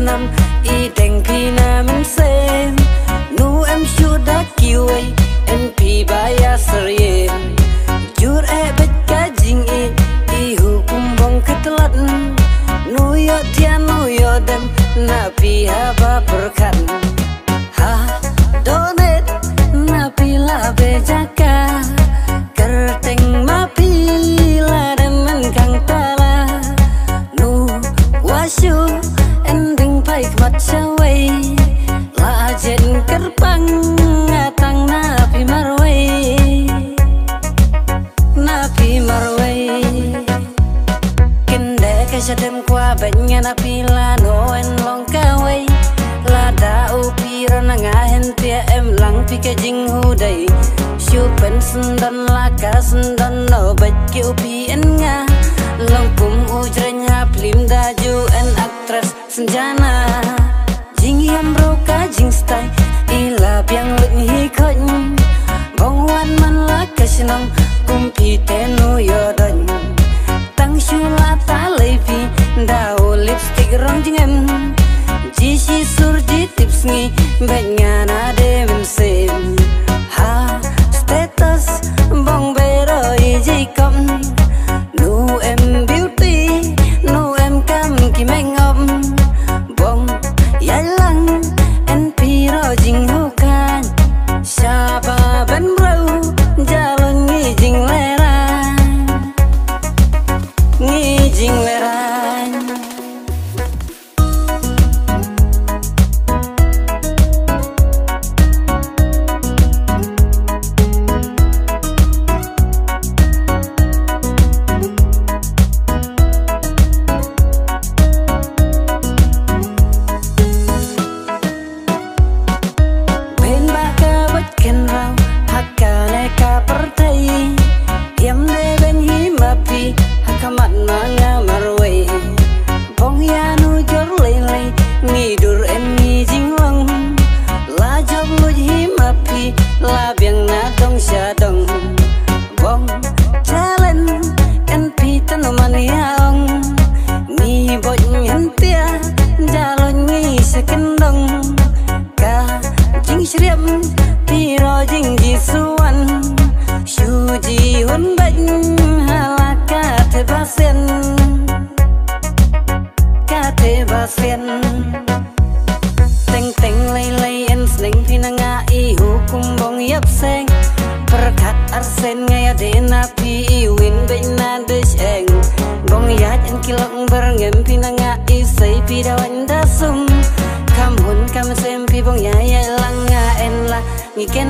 năm y đành pi na mình xem nu em chưa đã kêu ấy em pi baya serien jur bet ka jing i hukum bong ketelat nu yo tian nu yo dem na pi haba berkat ha donet na pi la bejaka kerteng ma pi la dem men kang tala nu wasyu ending pai mat chawai la jen kerpang ngatang na pi marwai sẽ đêm qua bệnh nhà na pi la no en long kawai la da upi rana nga hen tia em lang pi ke jing hu dai shu pen sundan la ka sundan no bạch kiu pi en nga long kum u jrenya plim da ju en actress senjana jing yam ro ka jing style ila piang lung hi khon bong wan man la ka shnam kum pi te nu yo dan tang shu la ta lei pi dao lipstick rong jing em ji si sur ji tips ngi benya na de men sem ha status bong bero i ji kom nu em beauty nu em cam ki meng om bong yai lang en pi ro jing hu kan siapa ben bro jalan ngi jing leran ngi jing leran la biang na dong sha dong bong chalen en pi tan maniang ni boy hen tia jalon ni second dong ka jing shriem pi ro jing ji suan shu ji hun bạch hala ka the ba sen teng teng lay lay en sling pi na nga i hukum bong yap seng perkat arsen ngaya de na pi i win be na de seng bong ya en kilong berngem pi na nga i sei pi dawan da sum kam hun kam sem pi bong ya lang nga en la ngi ken